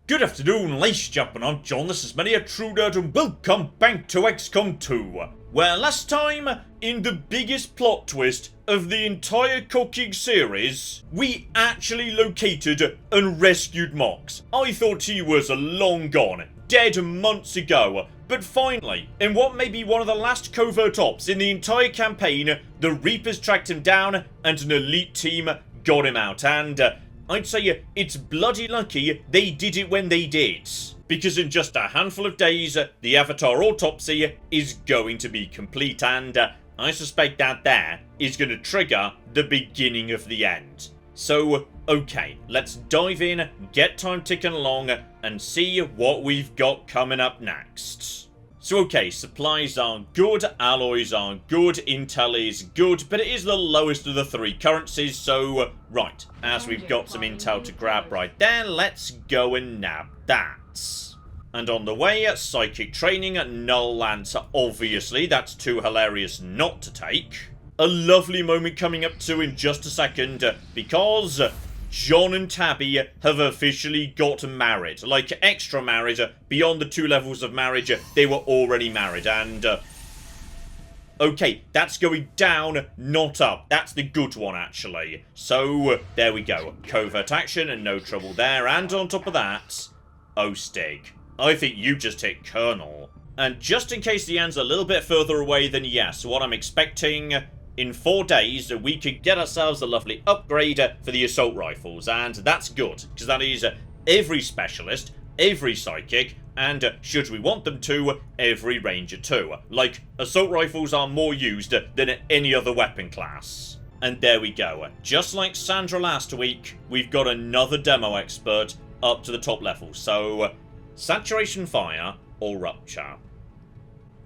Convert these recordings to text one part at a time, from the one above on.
Good afternoon, ladies and gentlemen, I'm John, this is many a true nerd, and welcome back to XCOM 2, where last time, in the biggest plot twist of the entire cooking series, we actually located and rescued Mox. I thought he was long gone, dead months ago, but finally, in what may be one of the last covert ops in the entire campaign, the Reapers tracked him down and an elite team got him out, and I'd say it's bloody lucky they did it when they did. Because in just a handful of days, the Avatar autopsy is going to be complete, and I suspect that there is going to trigger the beginning of the end. So, okay, let's dive in, get time ticking along, and see what we've got coming up next. So okay, supplies are good, alloys are good, intel is good, but it is the lowest of the three currencies, so right, as we've got some intel to grab right there, let's go and nab that. And on the way, psychic training, null lance, obviously, that's too hilarious not to take. A lovely moment coming up to in just a second, because John and Tabby have officially got married. Like, extra married, beyond the 2 levels of marriage, they were already married, and okay, that's going down, not up. That's the good one, actually. So, there we go. Covert action, and no trouble there, and on top of that, Stig. I think you just hit Colonel. And just in case the end's a little bit further away than yes, what I'm expecting, in 4 days, we could get ourselves a lovely upgrade for the assault rifles, and that's good, because that is every specialist, every psychic, and should we want them to, every ranger too. Like, assault rifles are more used than any other weapon class. And there we go. Just like Sandra last week, we've got another demo expert up to the top level. So, saturation fire or rupture.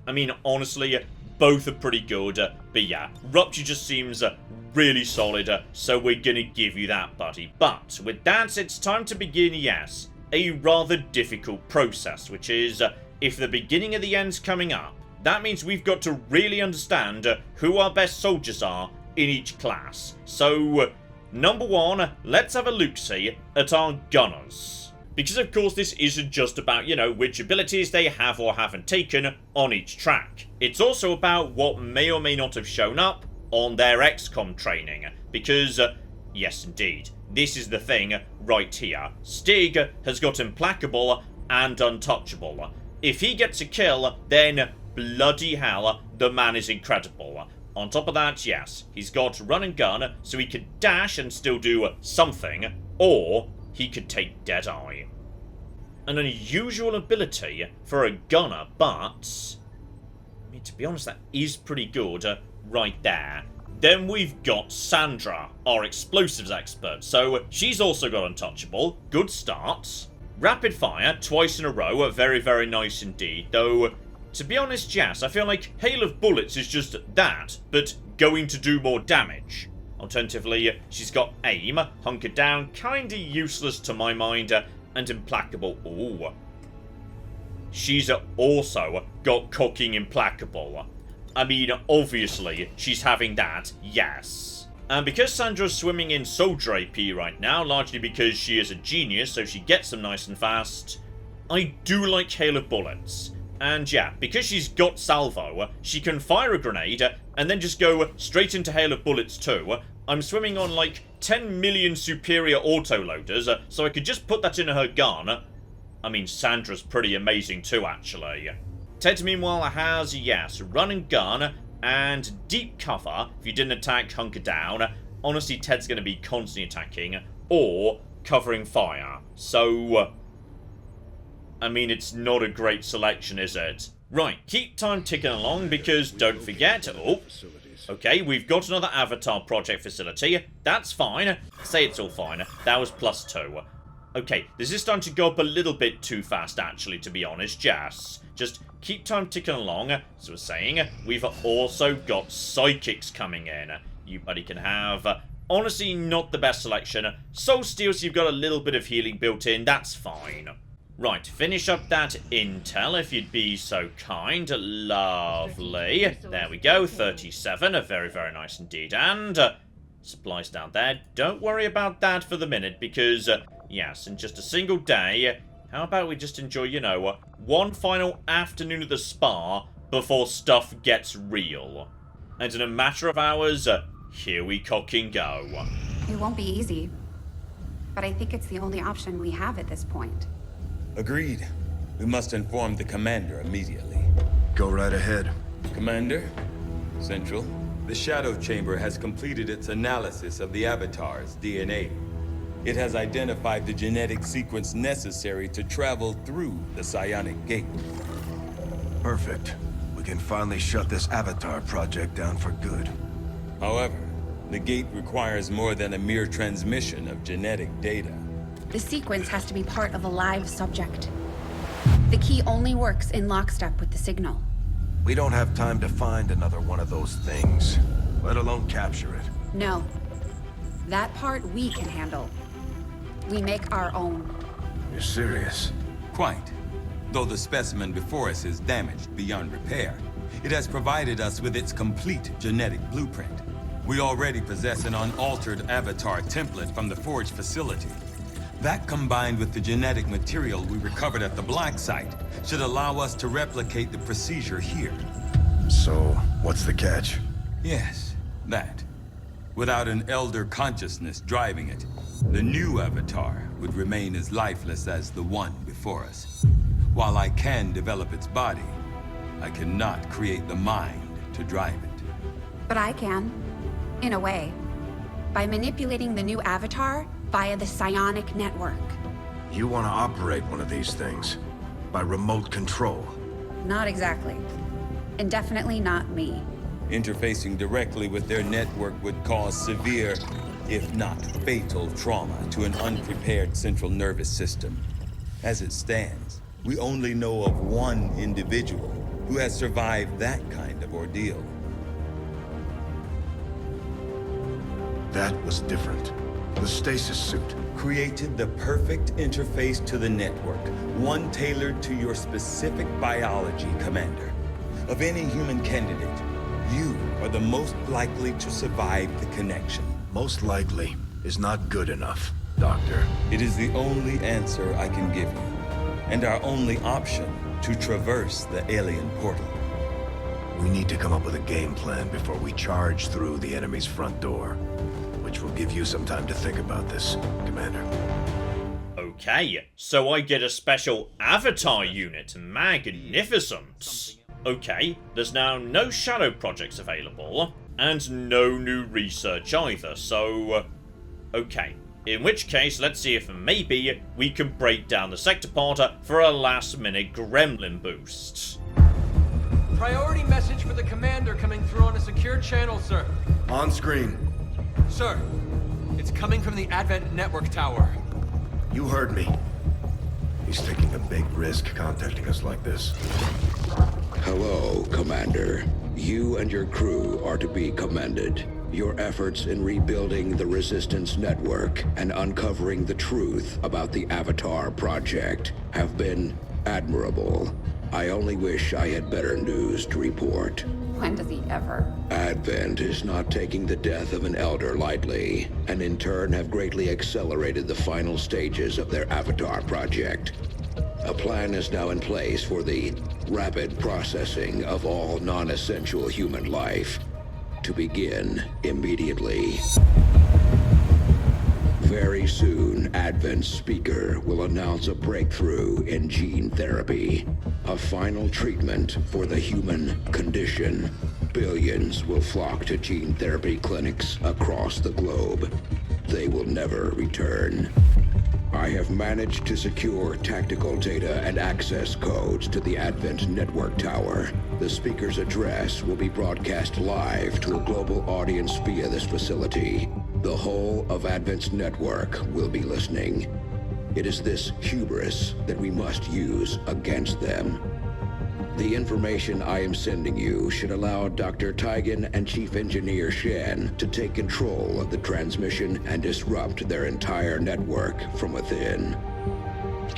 I mean, honestly, both are pretty good, but yeah, Rupture just seems really solid, so we're gonna give you that, buddy. But with that, it's time to begin, yes, a rather difficult process, which is, if the beginning of the end's coming up, that means we've got to really understand who our best soldiers are in each class. So, number 1, let's have a look-see at our gunners. Because of course this isn't just about, you know, which abilities they have or haven't taken on each track. It's also about what may or may not have shown up on their XCOM training. Because, yes indeed, this is the thing right here. Stig has got implacable and untouchable. If he gets a kill, then bloody hell, the man is incredible. On top of that, yes, he's got run and gun, so he could dash and still do something, or he could take Deadeye. An unusual ability for a gunner, but I mean, to be honest, that is pretty good right there. Then we've got Sandra, our explosives expert, so she's also got untouchable. Good start. Rapid fire, twice in a row, very, very nice indeed. Though, to be honest, yes, I feel like Hail of Bullets is just that, but going to do more damage. Alternatively, she's got aim, hunker down, kinda useless to my mind, and implacable. Ooh. She's also got cooking implacable. I mean, obviously, she's having that, yes. And because Sandra's swimming in soldier AP right now, largely because she is a genius, so she gets them nice and fast, I do like Hail of Bullets. And yeah, because she's got salvo, she can fire a grenade and then just go straight into Hail of Bullets too. I'm swimming on like 10 million superior autoloaders, so I could just put that in her gun. I mean, Sandra's pretty amazing too, actually. Ted, meanwhile, has, yes, run and gun and deep cover if you didn't attack, hunker down. Honestly, Ted's going to be constantly attacking or covering fire. So, I mean, it's not a great selection, is it? Right, keep time ticking along because don't forget... Oh, okay, we've got another Avatar project facility. That's fine. Say it's all fine. That was +2. Okay, this is starting to go up a little bit too fast, actually, to be honest. Yes, just keep time ticking along. As we're saying, we've also got psychics coming in. You buddy can have... honestly, not the best selection. Soul Steel, so you've got a little bit of healing built in. That's fine. Right, finish up that intel if you'd be so kind. Lovely. There we go, 37. Very, very nice indeed. And supplies down there. Don't worry about that for the minute because, yes, in just a single day, How about we just enjoy, you know, one final afternoon at the spa before stuff gets real? And in a matter of hours, here we cocking go. It won't be easy, but I think it's the only option we have at this point. Agreed. We must inform the commander immediately. Go right ahead. Commander, Central, the Shadow Chamber has completed its analysis of the Avatar's DNA. It has identified the genetic sequence necessary to travel through the Psionic Gate. Perfect. We can finally shut this Avatar project down for good. However, the gate requires more than a mere transmission of genetic data. The sequence has to be part of a live subject. The key only works in lockstep with the signal. We don't have time to find another one of those things, let alone capture it. No. That part we can handle. We make our own. You're serious? Quite. Though the specimen before us is damaged beyond repair, it has provided us with its complete genetic blueprint. We already possess an unaltered Avatar template from the Forge facility. That, combined with the genetic material we recovered at the Black Site, should allow us to replicate the procedure here. So, what's the catch? Yes, that. Without an Elder consciousness driving it, the new Avatar would remain as lifeless as the one before us. While I can develop its body, I cannot create the mind to drive it. But I can. In a way. By manipulating the new Avatar via the psionic network. You want to operate one of these things? By remote control? Not exactly. And definitely not me. Interfacing directly with their network would cause severe, if not fatal, trauma to an unprepared central nervous system. As it stands, we only know of one individual who has survived that kind of ordeal. That was different. The stasis suit. Created the perfect interface to the network, one tailored to your specific biology, Commander. Of any human candidate, you are the most likely to survive the connection. Most likely is not good enough, Doctor. It is the only answer I can give you, and our only option to traverse the alien portal. We need to come up with a game plan before we charge through the enemy's front door. Which will give you some time to think about this, Commander. Okay, so I get a special Avatar unit. Magnificent. Okay, there's now no shadow projects available, and no new research either, so... okay, in which case, let's see if maybe we can break down the sector pod for a last-minute gremlin boost. Priority message for the commander coming through on a secure channel, sir. On screen. Sir, it's coming from the Advent Network Tower. You heard me. He's taking a big risk contacting us like this. Hello, Commander. You and your crew are to be commended. Your efforts in rebuilding the Resistance Network and uncovering the truth about the Avatar Project have been admirable. I only wish I had better news to report. When does he ever? Advent is not taking the death of an elder lightly, and in turn have greatly accelerated the final stages of their Avatar project. A plan is now in place for the rapid processing of all non-essential human life, to begin immediately. Very soon, Advent's speaker will announce a breakthrough in gene therapy, a final treatment for the human condition. Billions will flock to gene therapy clinics across the globe. They will never return. I have managed to secure tactical data and access codes to the Advent Network Tower. The speaker's address will be broadcast live to a global audience via this facility. The whole of Advent's network will be listening. It is this hubris that we must use against them. The information I am sending you should allow Dr. Tigan and Chief Engineer Shen to take control of the transmission and disrupt their entire network from within.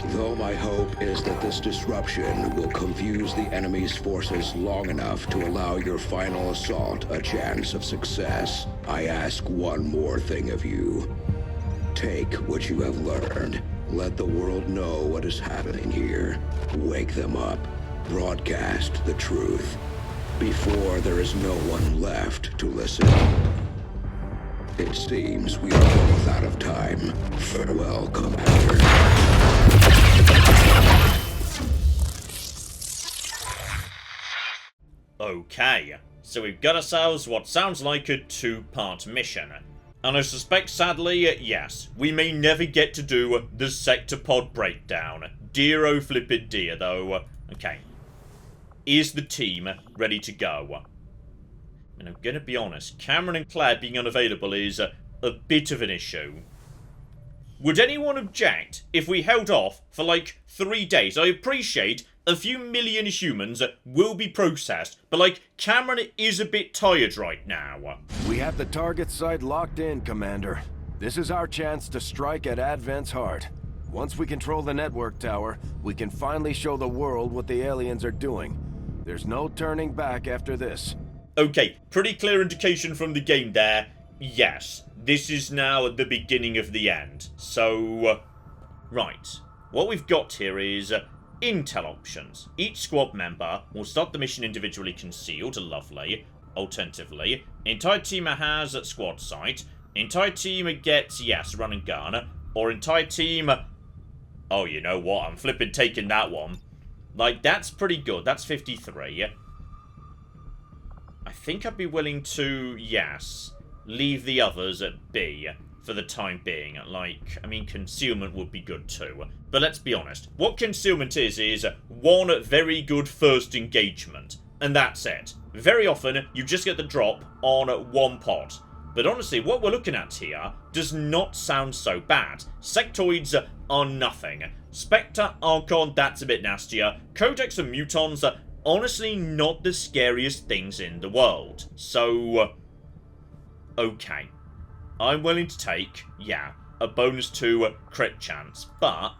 Though my hope is that this disruption will confuse the enemy's forces long enough to allow your final assault a chance of success, I ask one more thing of you. Take what you have learned, Let the world know what is happening here. Wake them up. Broadcast the truth. Before there is no one left to listen. It seems we are both out of time. Farewell, Commander. Okay, so we've got ourselves what sounds like a two-part mission. And I suspect, sadly, yes, we may never get to do the sector pod breakdown. Dear oh flippin' dear, though. Okay. Is the team ready to go? And I'm gonna be honest, Cameron and Claire being unavailable is a bit of an issue. Would anyone object if we held off for like 3 days? I appreciate a few million humans will be processed, but like, Cameron is a bit tired right now. We have the target site locked in, Commander. This is our chance to strike at Advent's heart. Once we control the network tower, we can finally show the world what the aliens are doing. There's no turning back after this. Okay, pretty clear indication from the game there. Yes, this is now the beginning of the end. So, right. What we've got here is intel options. Each squad member will start the mission individually concealed. Lovely. Alternatively, entire team has at squad site. Entire team gets, yes, run and gun. Or entire team... Oh, you know what? I'm flipping taking that one. Like, that's pretty good. That's 53. I think I'd be willing to, yes, leave the others at B for the time being. Like, I mean, concealment would be good too. But let's be honest. What concealment is one very good first engagement. And that's it. Very often, you just get the drop on one pod. But honestly, what we're looking at here does not sound so bad. Sectoids are nothing. Spectre, Archon, that's a bit nastier. Codex and Mutons are honestly not the scariest things in the world. So, okay. I'm willing to take, yeah, a bonus to crit chance, but...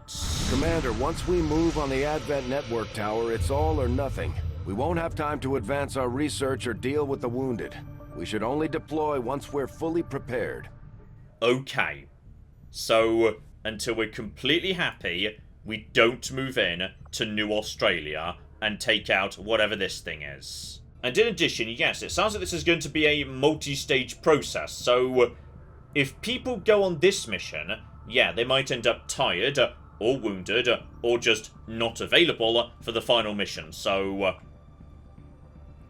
Commander, once we move on the Advent network tower, it's all or nothing. We won't have time to advance our research or deal with the wounded. We should only deploy once we're fully prepared. Okay. So, until we're completely happy, we don't move in to New Australia and take out whatever this thing is. And in addition, yes, it sounds like this is going to be a multi-stage process, so if people go on this mission, yeah, they might end up tired, or wounded, or just not available for the final mission, so...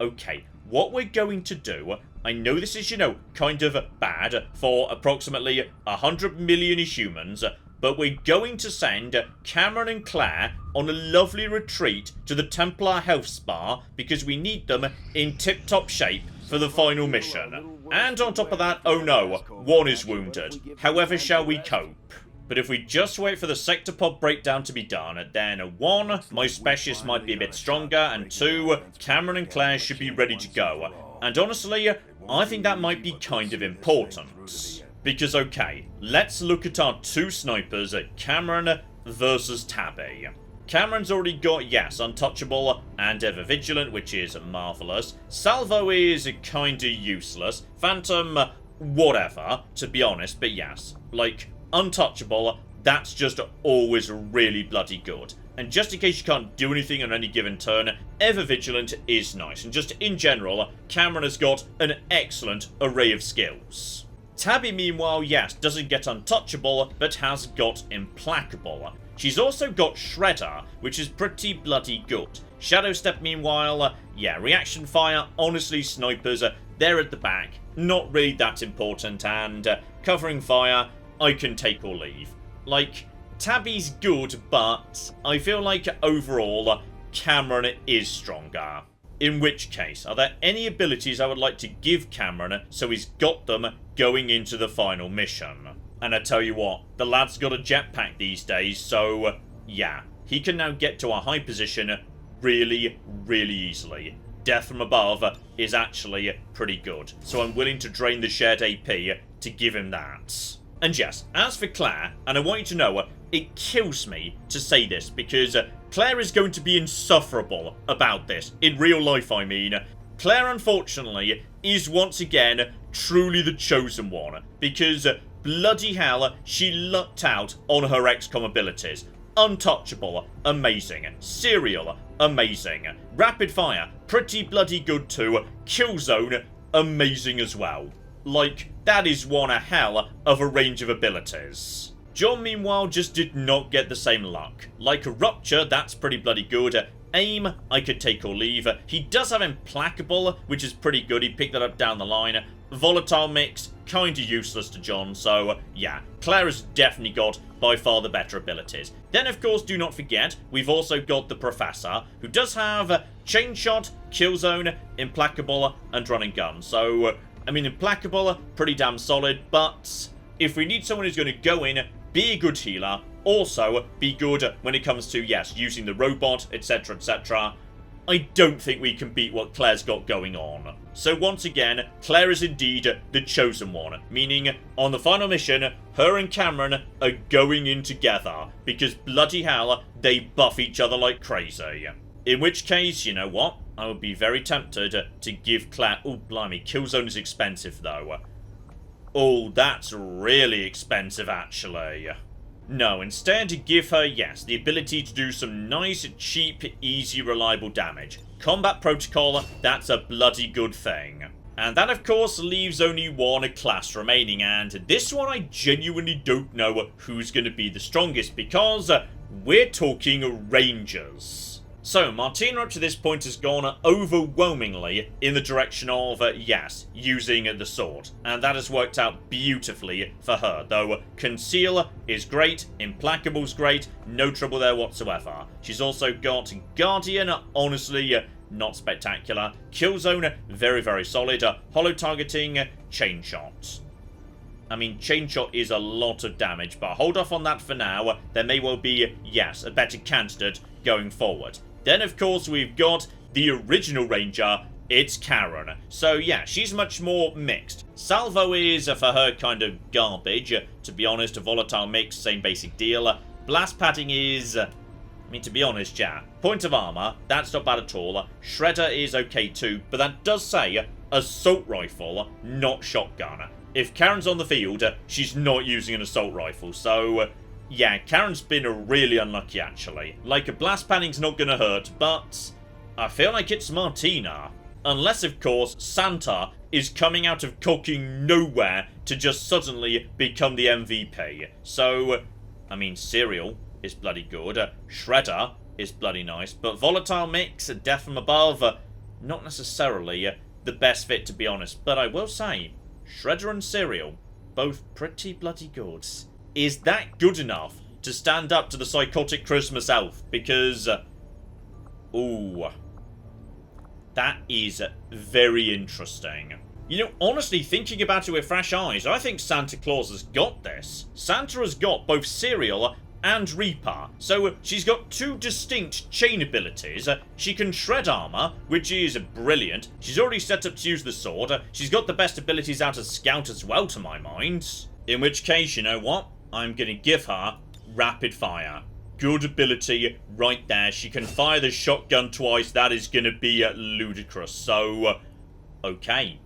Okay, what we're going to do... I know this is, you know, kind of bad for approximately 100 million humans, but we're going to send Cameron and Claire on a lovely retreat to the Templar Health Spa because we need them in tip-top shape for the final mission. And on top of that, oh no, one is wounded. However shall we cope? But if we just wait for the sector pod breakdown to be done, then 1, my specialist might be a bit stronger, and 2, Cameron and Claire should be ready to go. And honestly, I think that might be kind of important. Because, okay, let's look at our 2 snipers, Cameron versus Tabby. Cameron's already got, yes, Untouchable and Ever Vigilant, which is marvellous. Salvo is kinda useless. Phantom, whatever, to be honest, but yes. Like, Untouchable, that's just always really bloody good. And just in case you can't do anything on any given turn, Ever Vigilant is nice. And just in general, Cameron has got an excellent array of skills. Tabby, meanwhile, yes, doesn't get Untouchable, but has got Implacable. She's also got Shredder, which is pretty bloody good. Shadow Step, meanwhile, yeah, Reaction Fire, honestly, snipers, they're at the back, not really that important, and Covering Fire, I can take or leave. Like, Tabby's good, but I feel like overall, Cameron is stronger. In which case, are there any abilities I would like to give Cameron so he's got them going into the final mission? And I tell you what, the lad's got a jetpack these days, so yeah, he can now get to a high position really, really easily. Death from above is actually pretty good, so I'm willing to drain the shared AP to give him that. And yes, as for Claire, and I want you to know, it kills me to say this, because Claire is going to be insufferable about this. In real life, I mean. Claire, unfortunately, is once again truly the chosen one, because bloody hell, she lucked out on her XCOM abilities. Untouchable, amazing. Serial, amazing. Rapid fire, pretty bloody good too. Killzone, amazing as well. Like, that is one a hell of a range of abilities. John, meanwhile, just did not get the same luck. Like a Rupture, that's pretty bloody good. Aim, I could take or leave. He does have Implacable, which is pretty good. He picked that up down the line. Volatile Mix, kinda useless to John, so yeah. Claire has definitely got by far the better abilities. Then, of course, do not forget, we've also got the Professor, who does have Chain Shot, Killzone, Implacable, and Run and Gun. So, I mean, Implacable, pretty damn solid, but if we need someone who's going to go in, be a good healer, also be good when it comes to, yes, using the robot, etc., etc., I don't think we can beat what Claire's got going on. So once again, Claire is indeed the chosen one, meaning on the final mission, her and Cameron are going in together, because bloody hell, they buff each other like crazy. In which case, you know what? I would be very tempted to give Claire... Oh, blimey, Killzone is expensive though. Oh, that's really expensive actually. No, instead give her, yes, the ability to do some nice, cheap, easy, reliable damage. Combat Protocol, that's a bloody good thing. And that, of course, leaves only one class remaining, and this one I genuinely don't know who's going to be the strongest, because we're talking Rangers. So, Martina up to this point has gone overwhelmingly in the direction of, yes, using the sword. And that has worked out beautifully for her, though Conceal is great, Implacable's great, no trouble there whatsoever. She's also got Guardian, honestly, not spectacular. Killzone, very, very solid. Hollow Targeting, Chain Shot. I mean, Chain Shot is a lot of damage, but hold off on that for now. There may well be, yes, a better candidate going forward. Then, of course, we've got the original Ranger. It's Karen. So, yeah, she's much more mixed. Salvo is, for her, kind of garbage. To be honest, a Volatile Mix, same basic deal. Blast Padding is... I mean, to be honest, yeah. Point of Armor, that's not bad at all. Shredder is okay too, but that does say Assault Rifle, not Shotgun. If Karen's on the field, she's not using an Assault Rifle, so... yeah, Karen's been really unlucky, actually. Like, a Blast Padding's not gonna hurt, but I feel like it's Martina. Unless, of course, Santa is coming out of cooking nowhere to just suddenly become the MVP. So, I mean, Serial is bloody good. Shredder is bloody nice. But Volatile Mix, Death from Above, not necessarily the best fit, to be honest. But I will say, Shredder and Serial, both pretty bloody good. Is that good enough to stand up to the psychotic Christmas elf? Because, ooh, that is very interesting. You know, honestly, thinking about it with fresh eyes, I think Santa Claus has got this. Santa has got both Serial and Reaper. So she's got two distinct chain abilities. She can shred armor, which is brilliant. She's already set up to use the sword. She's got the best abilities out of Scout as well, to my mind. In which case, you know what? I'm going to give her Rapid Fire. Good ability right there. She can fire the shotgun twice. That is going to be ludicrous. So, okay.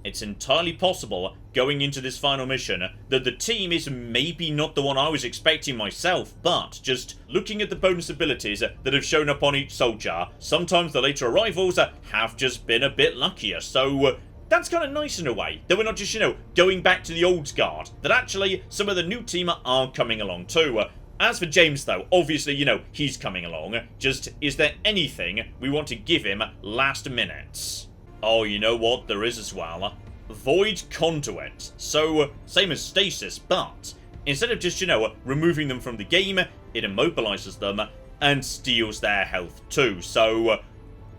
It's entirely possible, going into this final mission, that the team is maybe not the one I was expecting myself, but just looking at the bonus abilities that have shown up on each soldier, sometimes the later arrivals have just been a bit luckier. So, that's kind of nice in a way, that we're not just, you know, going back to the old guard, that actually some of the new team are coming along too. As for James though, obviously, you know, he's coming along. Just, is there anything we want to give him last minute? Oh, you know what, there is as well. Void Conduit. So, same as Stasis, but instead of just, you know, removing them from the game, it immobilizes them and steals their health too. So,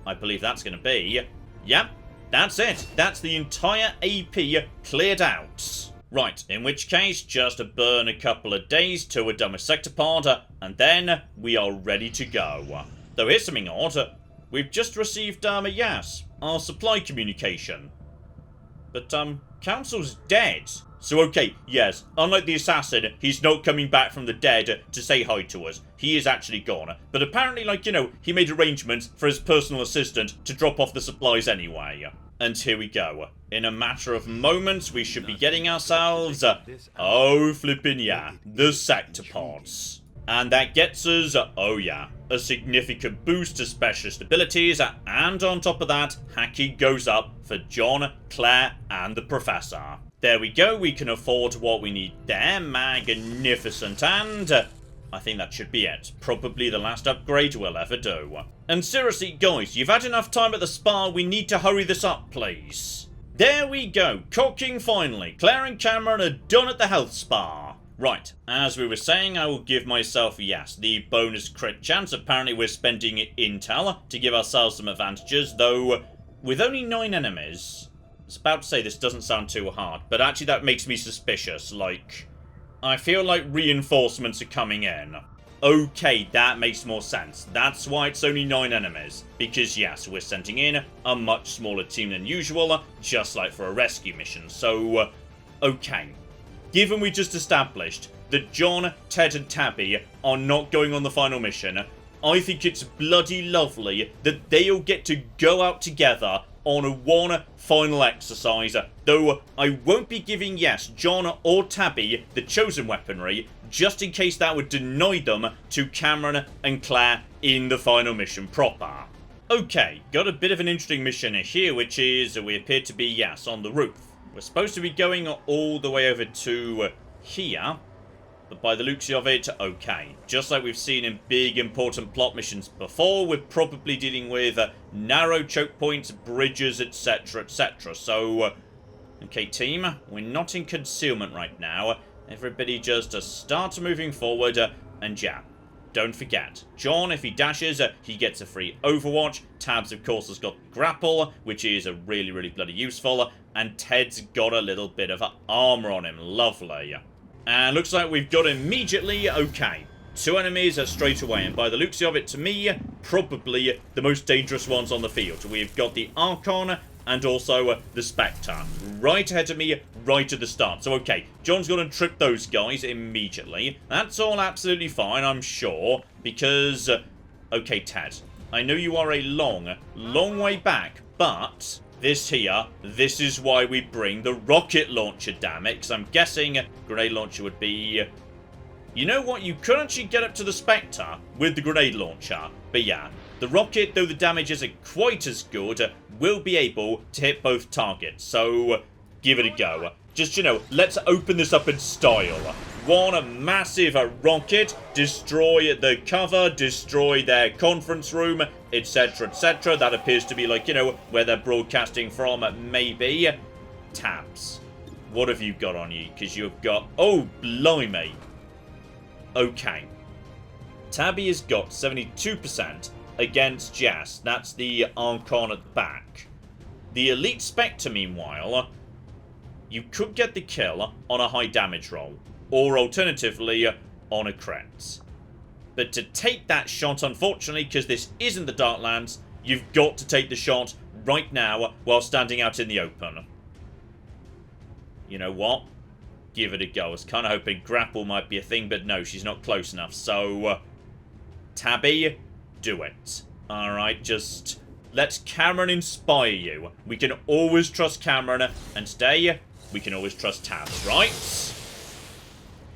I believe that's going to be... yep. That's it. That's the entire AP cleared out. Right, in which case, just burn a couple of days to a Dissectopod, and then we are ready to go. Though here's something odd. We've just received, yes, our supply communication. But, Council's dead. So okay, yes, unlike the assassin, he's not coming back from the dead to say hi to us. He is actually gone. But apparently, like, you know, he made arrangements for his personal assistant to drop off the supplies anyway. And here we go. In a matter of moments, we should be getting ourselves, oh flippin' yeah, the sector pods. And that gets us, oh yeah, a significant boost to specialist abilities, and on top of that, hacking goes up for John, Claire, and the Professor. There we go, we can afford what we need there, magnificent, and I think that should be it. Probably the last upgrade we'll ever do. And seriously, guys, you've had enough time at the spa, we need to hurry this up, please. There we go, cocking finally. Claire and Cameron are done at the health spa. Right, as we were saying, I will give myself, yes, the bonus crit chance. Apparently we're spending intel to give ourselves some advantages, though with only 9 enemies. I was about to say this doesn't sound too hard, but actually that makes me suspicious. Like, I feel like reinforcements are coming in. Okay, that makes more sense. That's why it's only 9 enemies. Because yes, we're sending in a much smaller team than usual, just like for a rescue mission. So, okay. Given we just established that John, Ted and Tabby are not going on the final mission, I think it's bloody lovely that they'll get to go out together on one final exercise, though I won't be giving, yes, John or Tabby the chosen weaponry, just in case that would deny them to Cameron and Claire in the final mission proper. Okay, got a bit of an interesting mission here, which is, we appear to be, yes, on the roof. We're supposed to be going all the way over to here, but by the looks of it, okay. Just like we've seen in big important plot missions before, we're probably dealing with narrow choke points, bridges, etc, etc. So, okay team, we're not in concealment right now. Everybody just start moving forward, and yeah. Don't forget, John, if he dashes, he gets a free Overwatch. Tabs, of course, has got Grapple, which is really, really bloody useful. And Ted's got a little bit of armor on him. Lovely. And looks like we've got immediately, okay, 2 enemies straight away. And by the looks of it, to me, probably the most dangerous ones on the field. We've got the Archon and also the Spectre. Right ahead of me, right at the start. So, okay, John's going to trip those guys immediately. That's all absolutely fine, I'm sure. Because, okay, Ted, I know you are a long, long way back, but this here, this is why we bring the rocket launcher, damn it. Because I'm guessing grenade launcher would be... You know what? You could actually get up to the Spectre with the grenade launcher. But yeah, the rocket, though the damage isn't quite as good, will be able to hit both targets. So, give it a go. Just, you know, let's open this up in style. One massive rocket, destroy the cover, destroy their conference room, etc, etc. That appears to be like, you know, where they're broadcasting from, maybe. Tabs. What have you got on you? Because you've got... Oh, blimey. Okay. Tabby has got 72% against Jazz. That's the Archon at the back. The Elite Spectre, meanwhile, you could get the kill on a high damage roll. Or alternatively, on a crit. But to take that shot, unfortunately, because this isn't the Darklands, you've got to take the shot right now while standing out in the open. You know what? Give it a go. I was kind of hoping grapple might be a thing, but no, she's not close enough. So, Tabby, do it. Alright, just let Cameron inspire you. We can always trust Cameron, and today, we can always trust Tabs, right?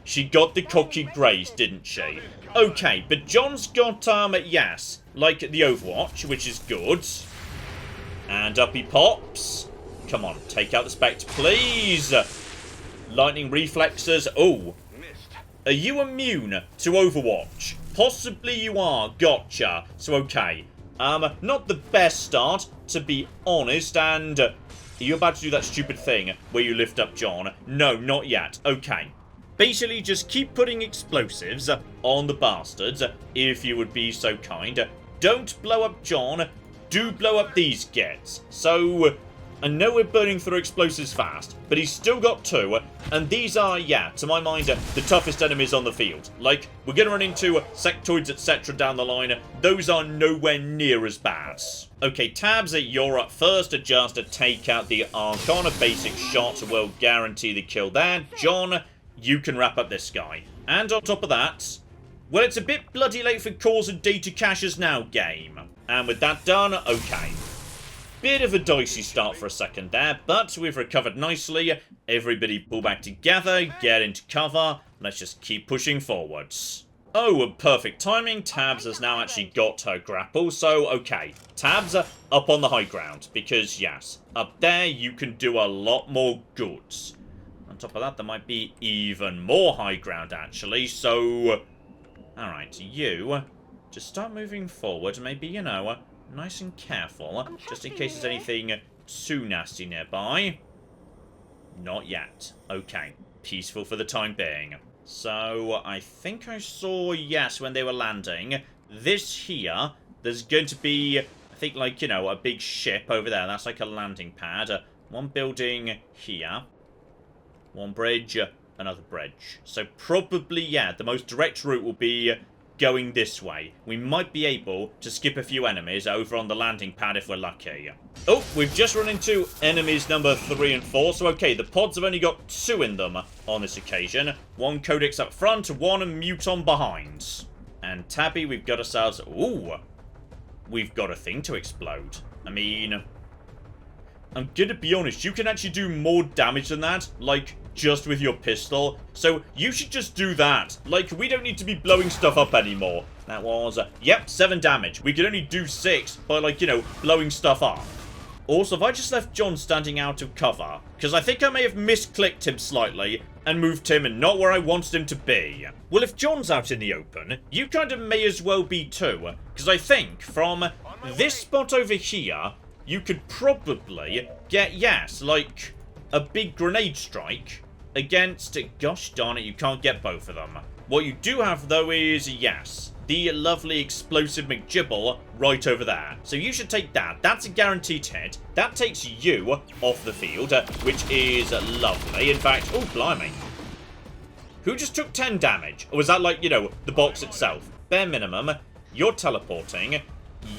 She got the cocky grace, didn't she? Okay, but John's got, yes, like the Overwatch, which is good. And up he pops. Come on, take out the Spectre, please. Lightning reflexes. Oh. Are you immune to Overwatch? Possibly you are. Gotcha. So, okay. Not the best start, to be honest, and... are you about to do that stupid thing where you lift up John? No, not yet. Okay. Basically, just keep putting explosives on the bastards, if you would be so kind. Don't blow up John. Do blow up these gets. So, I know we're burning through explosives fast, but he's still got 2, and these are, yeah, to my mind, the toughest enemies on the field. Like, we're going to run into sectoids, etc. down the line. Those are nowhere near as bad. Okay, Tabs, you're up first. Just to take out the Archon. A basic shot will guarantee the kill there. John, you can wrap up this guy. And on top of that, well, it's a bit bloody late for cores and data caches now, game. And with that done, okay. Bit of a dicey start for a second there, but we've recovered nicely. Everybody pull back together, get into cover. Let's just keep pushing forwards. Oh, perfect timing. Tabs has now actually got her grapple, so okay. Tabs are up on the high ground, because yes, up there you can do a lot more goods. On top of that, there might be even more high ground, actually, so... Alright, you just start moving forward, maybe, you know, nice and careful, just in case there's anything too nasty nearby. Not yet. Okay, peaceful for the time being. So, I think I saw, yes, when they were landing, this here, there's going to be, I think, like, you know, a big ship over there. That's like a landing pad. One building here. One bridge. Another bridge. So probably, yeah, the most direct route will be going this way. We might be able to skip a few enemies over on the landing pad if we're lucky. Oh, we've just run into enemies number 3 and 4. So, okay, the pods have only got 2 in them on this occasion. 1 Codex up front, 1 Muton behind. And Tabby, we've got ourselves... Ooh, we've got a thing to explode. I mean... I'm gonna be honest, you can actually do more damage than that, like, just with your pistol. So, you should just do that. Like, we don't need to be blowing stuff up anymore. That was, yep, 7 damage. We could only do 6 by, like, you know, blowing stuff up. Also, have I just left John standing out of cover? Because I think I may have misclicked him slightly and moved him not where I wanted him to be. Well, if John's out in the open, you kind of may as well be too. Because I think from this spot over here... You could probably get, yes, like, a big grenade strike against... Gosh darn it, you can't get both of them. What you do have, though, is, yes, the lovely explosive McGibble right over there. So you should take that. That's a guaranteed hit. That takes you off the field, which is lovely. In fact, oh, blimey. Who just took 10 damage? Or was that, like, you know, the box itself? Bare minimum, you're teleporting...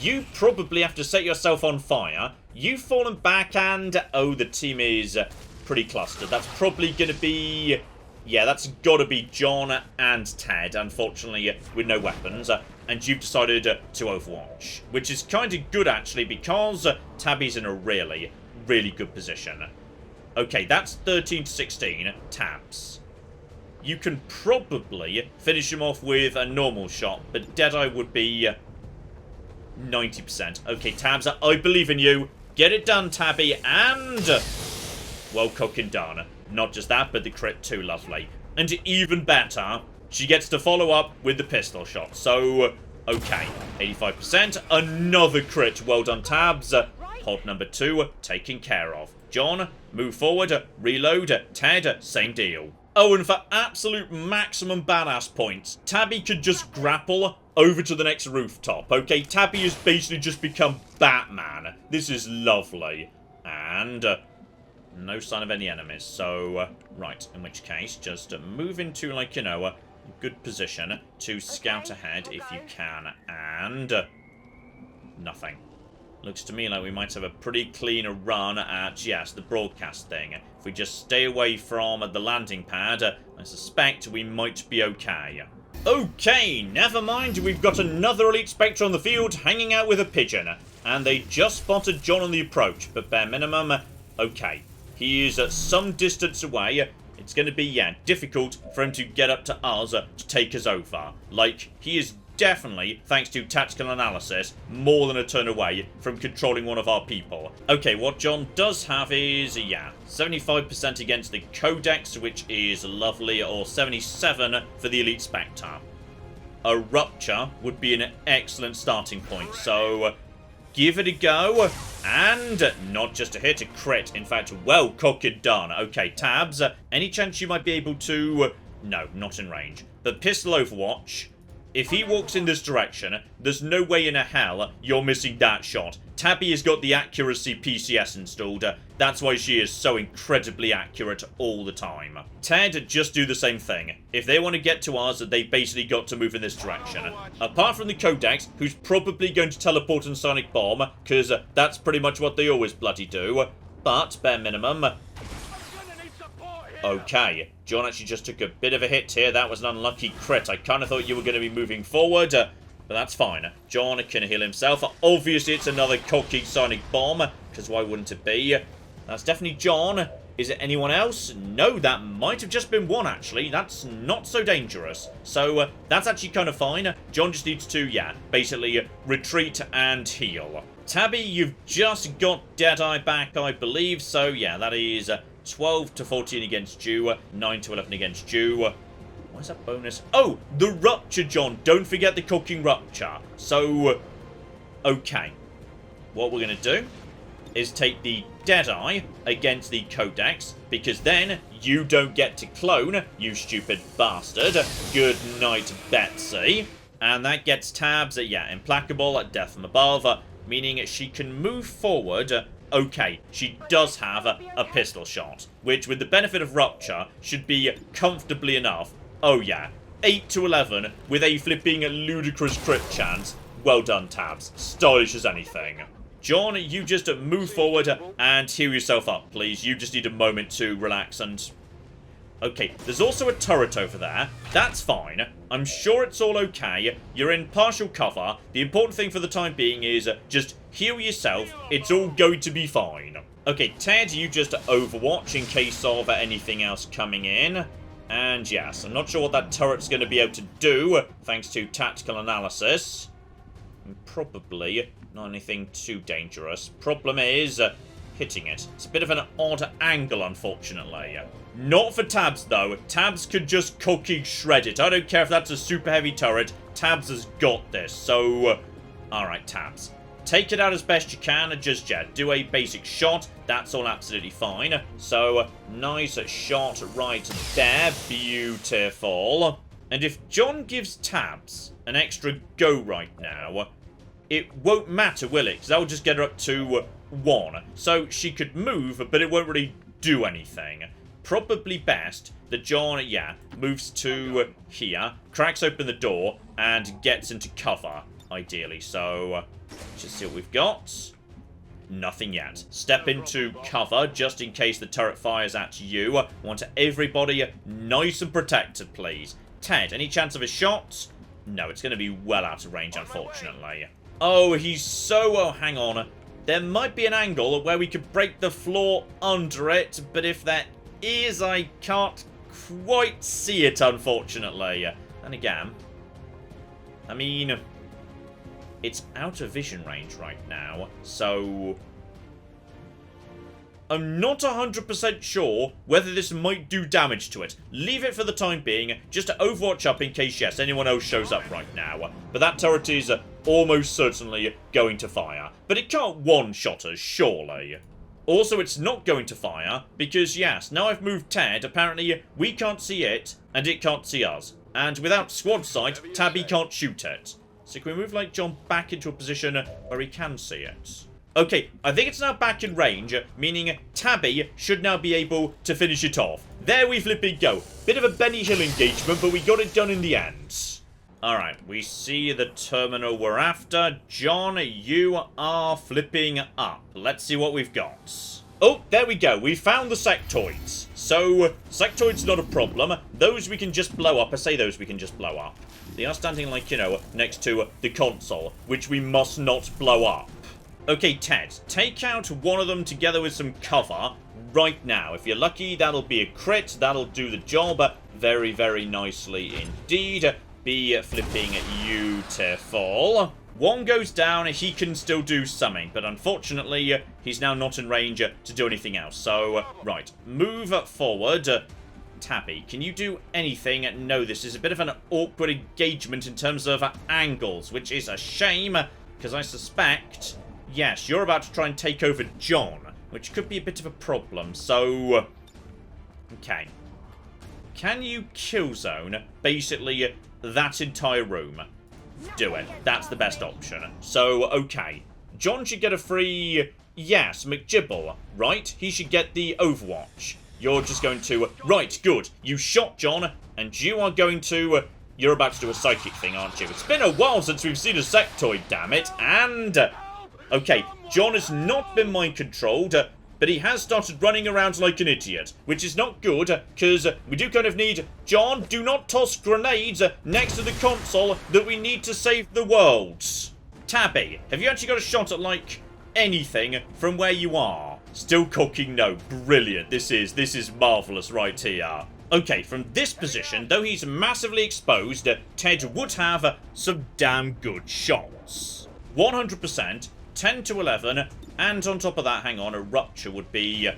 You probably have to set yourself on fire. You've fallen back and... Oh, the team is pretty clustered. That's probably going to be... Yeah, that's got to be John and Ted, unfortunately, with no weapons. And you've decided to overwatch. Which is kind of good, actually, because Tabby's in a really, really good position. Okay, that's 13 to 16. Tabs. You can probably finish him off with a normal shot, but Deadeye would be... 90%. Okay, Tabs, I believe in you. Get it done, Tabby, and... Well, cooking done. Not just that, but the crit too, lovely. And even better, she gets to follow up with the pistol shot. So, okay, 85%. Another crit. Well done, Tabs. Pod number 2 taken care of. John, move forward. Reload. Ted, same deal. Oh, and for absolute maximum badass points, Tabby could just grapple over to the next rooftop. Okay, Tabby has basically just become Batman. This is lovely. And no sign of any enemies. So, right, in which case, just move into, like, you know, a good position to scout ahead if you can. And nothing. Looks to me like we might have a pretty clean run at, yes, the broadcast thing. If we just stay away from the landing pad, I suspect we might be okay. Okay, never mind. We've got another Elite Spectre on the field hanging out with a pigeon. And they just spotted John on the approach, but bare minimum, okay. He is at some distance away. It's going to be, yeah, difficult for him to get up to us to take us over. Like, he is definitely, thanks to tactical analysis, more than a turn away from controlling one of our people. Okay, what John does have is, yeah, 75% against the Codex, which is lovely, or 77 for the Elite Spectre. A Rupture would be an excellent starting point, so give it a go. And not just a hit, a crit. In fact, well cooked done. Okay, Tabs, any chance you might be able to... No, not in range. But pistol overwatch... If he walks in this direction, there's no way in a hell you're missing that shot. Tabby has got the accuracy PCS installed. That's why she is so incredibly accurate all the time. Ted just do the same thing. If they want to get to us, they basically got to move in this direction. Apart from the Codex, who's probably going to teleport and sonic bomb, because that's pretty much what they always bloody do. But, bare minimum... Okay, John actually just took a bit of a hit here. That was an unlucky crit. I kind of thought you were going to be moving forward, but that's fine. John can heal himself. Obviously, it's another cocky sonic bomb, because why wouldn't it be? That's definitely John. Is it anyone else? No, that might have just been one, actually. That's not so dangerous. So, that's actually kind of fine. John just needs to, yeah, basically retreat and heal. Tabby, you've just got Deadeye back, I believe. So, yeah, that is 12 to 14 against you, 9 to 11 against you. Why is that bonus? Oh, the Rupture, John. Don't forget the cooking Rupture. So, okay. What we're going to do is take the Deadeye against the Codex, because then you don't get to clone, you stupid bastard. Good night, Betsy. And that gets Tabs, yeah, implacable, death from above, meaning she can move forward. Okay, she does have a pistol shot, which with the benefit of Rupture should be comfortably enough. Oh yeah, 8 to 11 with a flipping ludicrous crit chance. Well done, Tabs. Stylish as anything. John, you just move forward and heal yourself up, please. You just need a moment to relax and... Okay, there's also a turret over there. That's fine. I'm sure it's all okay. You're in partial cover. The important thing for the time being is just heal yourself. It's all going to be fine. Okay, Ted, you just overwatch in case of anything else coming in. And yes, I'm not sure what that turret's going to be able to do, thanks to tactical analysis. Probably not anything too dangerous. Problem is hitting it. It's a bit of an odd angle, unfortunately. Not for Tabs, though. Tabs could just cookie shred it. I don't care if that's a super heavy turret. Tabs has got this. So, alright, Tabs. Take it out as best you can and just, yeah, do a basic shot. That's all absolutely fine. So, nice shot right there. Beautiful. And if John gives Tabs an extra go right now, it won't matter, will it? Because that will just get her up to 1. So she could move, but it won't really do anything. Probably best that John, yeah, moves to here, cracks open the door, and gets into cover, ideally. So, just see what we've got. Nothing yet. Step into cover, just in case the turret fires at you. Want everybody nice and protected, please. Ted, any chance of a shot? No, it's going to be well out of range, unfortunately. Oh, he's so... Oh, hang on. There might be an angle where we could break the floor under it, but if there is, I can't quite see it, unfortunately. And again, I mean, it's out of vision range right now, so I'm not 100% sure whether this might do damage to it. Leave it for the time being, just to overwatch up in case, yes, anyone else shows up right now. But that turret is almost certainly going to fire. But it can't one-shot us, surely. Also, it's not going to fire, because, yes, now I've moved Ted, apparently we can't see it, and it can't see us. And without squad sight, Tabby can't shoot it. So can we move, like, John back into a position where he can see it? Okay, I think it's now back in range, meaning Tabby should now be able to finish it off. There we flipping go. Bit of a Benny Hill engagement, but we got it done in the end. Alright, we see the terminal we're after. John, you are flipping up. Let's see what we've got. Oh, there we go. We found the sectoids. So, sectoids not a problem. Those we can just blow up. I say those we can just blow up. They are standing, like, you know, next to the console, which we must not blow up. Okay, Ted, take out one of them together with some cover right now. If you're lucky, that'll be a crit. That'll do the job very, very nicely indeed. Be flipping beautiful. One goes down, he can still do something, but unfortunately, he's now not in range to do anything else. So, right, move forward. Tabby, can you do anything? No, this is a bit of an awkward engagement in terms of angles, which is a shame, because I suspect... Yes, you're about to try and take over John, which could be a bit of a problem, so... Okay. Can you kill zone, basically, that entire room? Do it. That's the best option. So, okay. John should get a free... Yes, McGibble, right? He should get the Overwatch. You're just going to... Right, good. You shot John, and you are going to... You're about to do a psychic thing, aren't you? It's been a while since we've seen a sectoid, damn it. And... Okay, John has not been mind-controlled, but he has started running around like an idiot, which is not good, because we do kind of need... John, do not toss grenades next to the console that we need to save the world. Tabby, have you actually got a shot at, like, anything from where you are? Still cooking, no. Brilliant. This is marvellous right here. Okay, from this position, though he's massively exposed, Ted would have some damn good shots. 100%, 10 to 11, and on top of that, hang on, a rupture would be...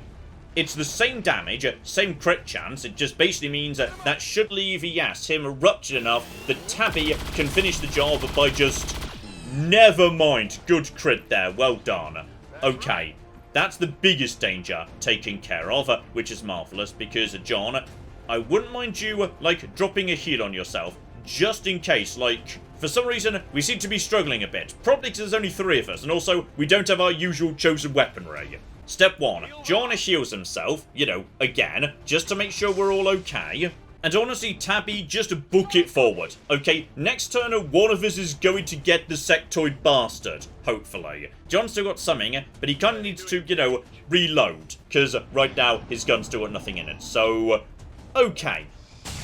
It's the same damage, same crit chance, it just basically means that should leave, yes, him ruptured enough that Tabby can finish the job by just... Never mind, good crit there, well done. Okay, that's the biggest danger taken care of, which is marvellous, because, John, I wouldn't mind you, like, dropping a heal on yourself, just in case, like... For some reason, we seem to be struggling a bit. Probably because there's only 3 of us, and also, we don't have our usual chosen weaponry. Step 1. John heals himself, you know, again, just to make sure we're all okay. And honestly, Tabby, just book it forward, okay? Next turn, one of us is going to get the sectoid bastard, hopefully. John's still got something, but he kind of needs to, you know, reload. Because right now, his gun's still got nothing in it. So, okay.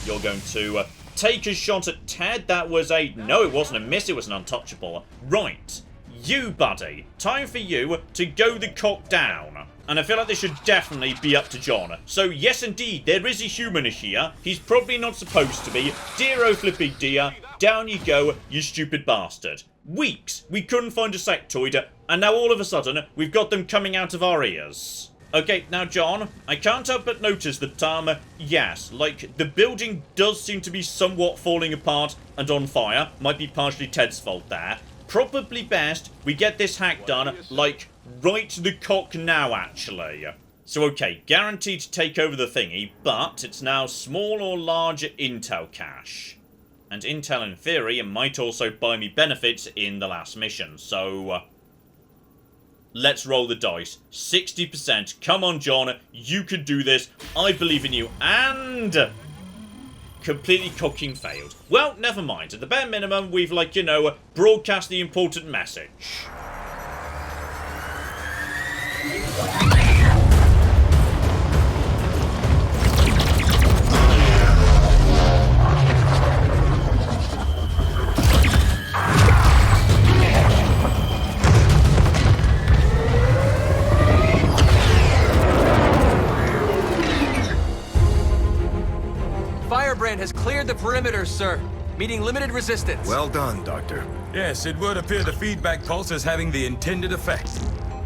You're going to... take a shot at Ted. That was a... No, it wasn't a miss. It was an untouchable. Right. You, buddy. Time for you to go the cock down. And I feel like this should definitely be up to John. So, yes, indeed, there is a human here. He's probably not supposed to be. Dear oh flipping dear. Down you go, you stupid bastard. Weeks. We couldn't find a sectoid. And now all of a sudden, we've got them coming out of our ears. Okay, now, John, I can't help but notice that, yes, like, the building does seem to be somewhat falling apart and on fire. Might be partially Ted's fault there. Probably best we get this hack done, like, right the cock now, actually. So, okay, guaranteed to take over the thingy, but it's now small or large intel cache. And intel, in theory, might also buy me benefits in the last mission, so... Let's roll the dice. 60%. Come on, John. You can do this. I believe in you. And... completely cocking failed. Well, never mind. At the bare minimum, we've, like, you know, broadcast the important message. Firebrand has cleared the perimeter, sir. Meeting limited resistance. Well done, Doctor. Yes, it would appear the feedback pulse is having the intended effect.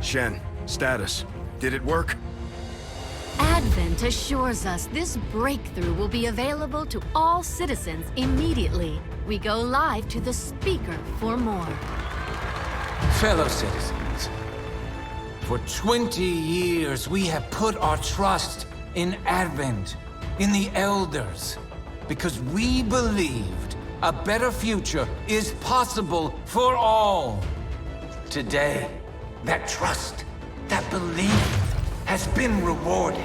Shen, status. Did it work? Advent assures us this breakthrough will be available to all citizens immediately. We go live to the speaker for more. Fellow citizens, for 20 years we have put our trust in Advent, in the Elders, because we believed a better future is possible for all. Today, that trust, that belief has been rewarded.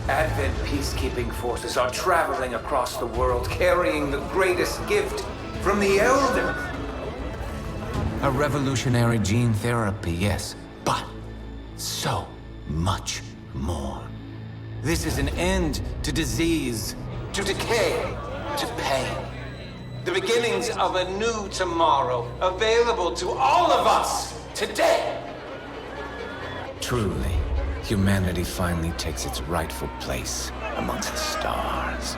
Advent peacekeeping forces are traveling across the world carrying the greatest gift from the Elders. A revolutionary gene therapy, yes, but so much more. This is an end to disease, to decay, to pain. The beginnings of a new tomorrow, available to all of us today. Truly, humanity finally takes its rightful place amongst the stars.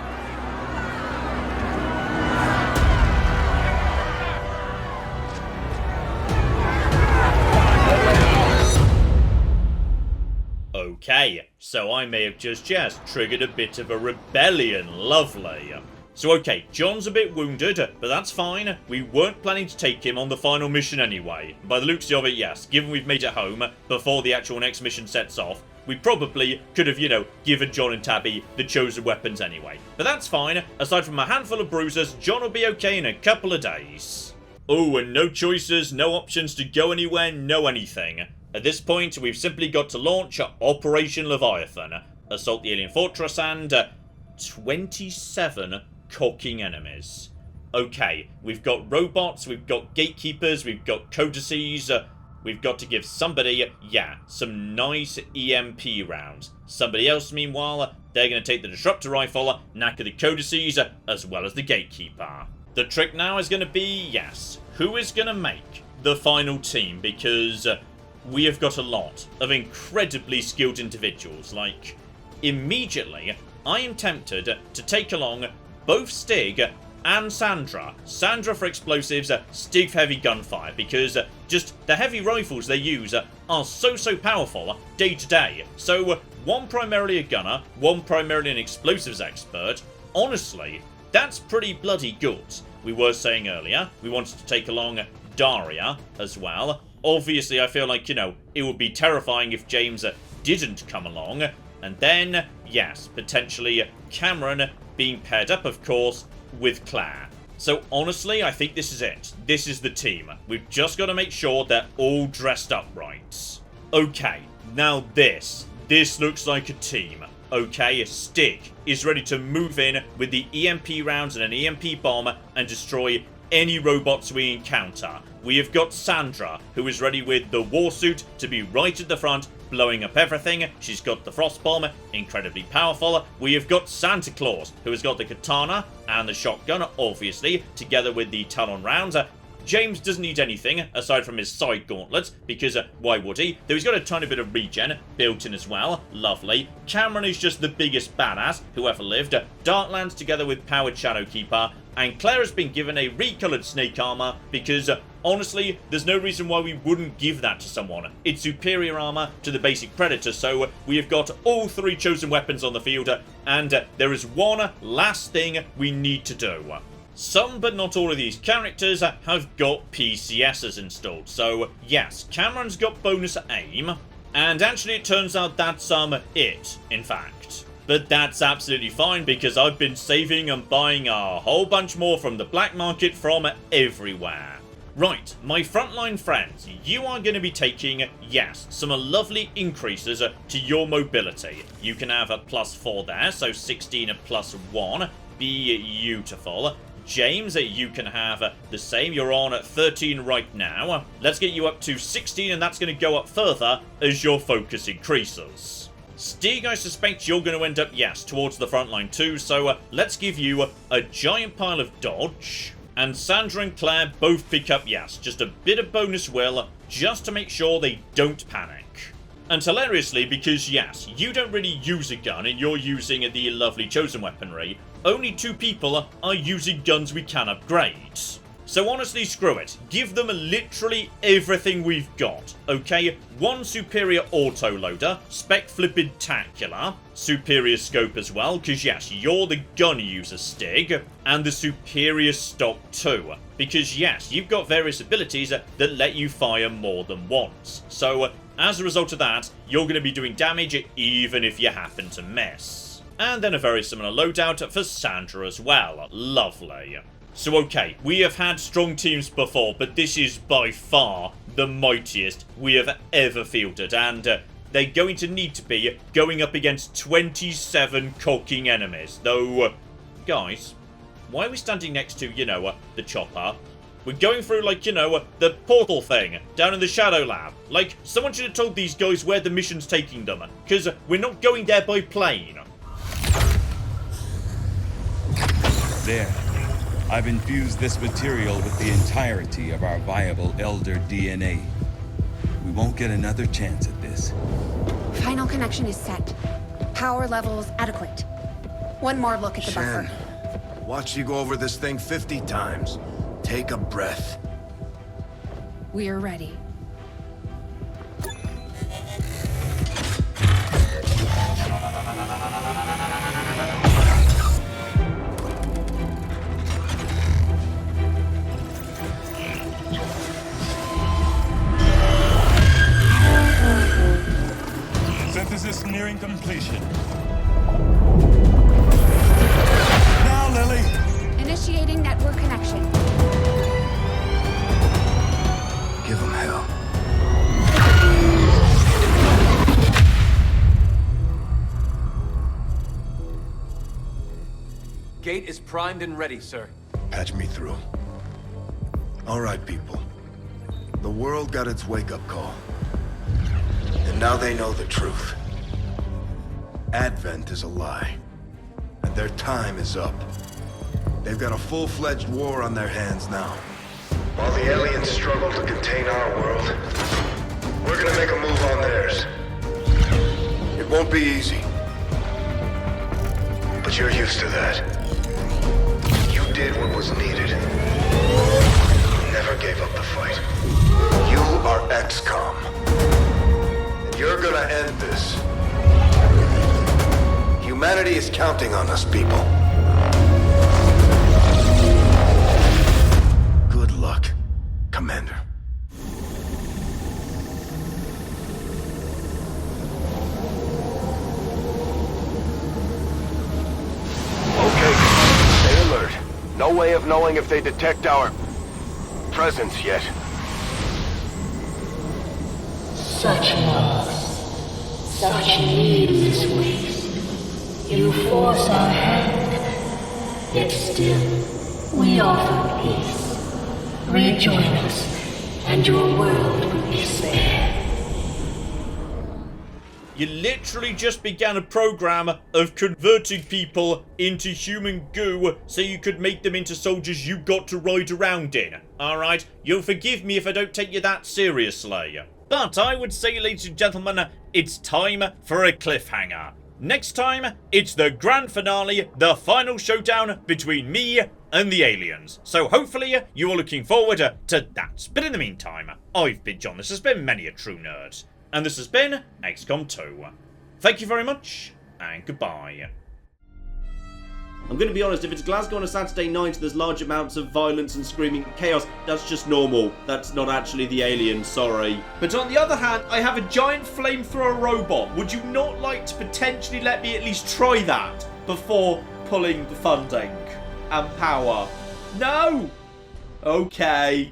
Okay, so I may have just triggered a bit of a rebellion. Lovely. So okay, John's a bit wounded, but that's fine. We weren't planning to take him on the final mission anyway. By the looks of it, yes, given we've made it home before the actual next mission sets off, we probably could have, you know, given John and Tabby the chosen weapons anyway. But that's fine. Aside from a handful of bruises, John will be okay in a couple of days. Oh, and no choices, no options to go anywhere, no anything. At this point, we've simply got to launch Operation Leviathan, assault the alien fortress, and 27 cocking enemies. Okay, we've got robots, we've got gatekeepers, we've got codices, we've got to give somebody, some nice EMP rounds. Somebody else, meanwhile, they're going to take the disruptor rifle, knacker the codices, as well as the gatekeeper. The trick now is going to be, who is going to make the final team? Because we have got a lot of incredibly skilled individuals. Like, immediately, I am tempted to take along both Stig and Sandra. Sandra for explosives, Stig for heavy gunfire, because just the heavy rifles they use are so powerful day to day. So one primarily a gunner, one primarily an explosives expert. Honestly, that's pretty bloody good. We were saying earlier, we wanted to take along Daria as well. Obviously, I feel like, it would be terrifying if James didn't come along. And then, potentially Cameron being paired up, of course, with Claire. So honestly, I think this is it. This is the team. We've just got to make sure they're all dressed up right. Okay, now this looks like a team. Okay, Stig is ready to move in with the EMP rounds and an EMP bomb and destroy any robots we encounter. We have got Sandra, who is ready with the war suit to be right at the front, blowing up everything. She's got the frost bomb, incredibly powerful. We have got Santa Claus, who has got the katana and the shotgun, obviously, together with the Talon rounds. James doesn't need anything aside from his side gauntlets, because why would he? Though he's got a tiny bit of regen built in as well. Lovely. Cameron is just the biggest badass who ever lived. Darklands together with powered Shadowkeeper. And Claire has been given a recolored snake armor because, honestly, there's no reason why we wouldn't give that to someone. It's superior armor to the basic Predator, so we have got all three chosen weapons on the field, and there is one last thing we need to do. Some, but not all of these characters have got PCSs installed. So, yes, Cameron's got bonus aim. And actually, it turns out that's it, in fact. But that's absolutely fine because I've been saving and buying a whole bunch more from the black market from everywhere. Right, my frontline friends, you are going to be taking, some lovely increases to your mobility. You can have a +4 there, so 16 +1. Beautiful. James, you can have the same. You're on 13 right now. Let's get you up to 16, and that's going to go up further as your focus increases. Stig, I suspect you're going to end up, towards the front line too, so let's give you a giant pile of dodge. And Sandra and Claire both pick up, just a bit of bonus will, just to make sure they don't panic. And hilariously, because you don't really use a gun and you're using the lovely chosen weaponry, only 2 people are using guns we can upgrade. So honestly, screw it. Give them literally everything we've got, okay? 1 superior autoloader, spec flippin-tacular, superior scope as well, because you're the gun user, Stig, and the superior stock too. Because you've got various abilities that let you fire more than once. So as a result of that, you're going to be doing damage even if you happen to miss. And then a very similar loadout for Sandra as well. Lovely. So okay, we have had strong teams before, but this is by far the mightiest we have ever fielded, and they're going to need to be going up against 27 cocking enemies. Though, guys, why are we standing next to, the chopper? We're going through, the portal thing down in the Shadow Lab. Like, someone should have told these guys where the mission's taking them, because we're not going there by plane. There. I've infused this material with the entirety of our viable Elder DNA. We won't get another chance at this. Final connection is set. Power levels adequate. One more look at the buffer. Watch you go over this thing 50 times. Take a breath. We're ready. Synthesis nearing completion. Now, Lily! Initiating network connection. gate is primed and ready, sir. Patch me through. All right, people. The world got its wake-up call. And now they know the truth. Advent is a lie. And their time is up. They've got a full-fledged war on their hands now. While the aliens struggle to contain our world, we're gonna make a move on theirs. It won't be easy. But you're used to that. You did what was needed. Never gave up the fight. You are XCOM. And you're gonna end this. Humanity is counting on us, people. Good luck, Commander. Okay, stay alert. No way of knowing if they detect our presence yet. Such loss, such needless waste. You force our hand, yet still we offer peace. Rejoin us, and your world will be spared. You literally just began a program of converting people into human goo so you could make them into soldiers you got to ride around in. Alright, you'll forgive me if I don't take you that seriously. But I would say, ladies and gentlemen, it's time for a cliffhanger. Next time, it's the grand finale, the final showdown between me and the aliens. So hopefully, you are looking forward to that. But in the meantime, I've been John, this has been Many a True Nerd. And this has been XCOM 2. Thank you very much, and goodbye. I'm going to be honest, if it's Glasgow on a Saturday night and there's large amounts of violence and screaming and chaos, that's just normal. That's not actually the aliens, sorry. But on the other hand, I have a giant flamethrower robot. Would you not like to potentially let me at least try that before pulling the funding and power? No! Okay.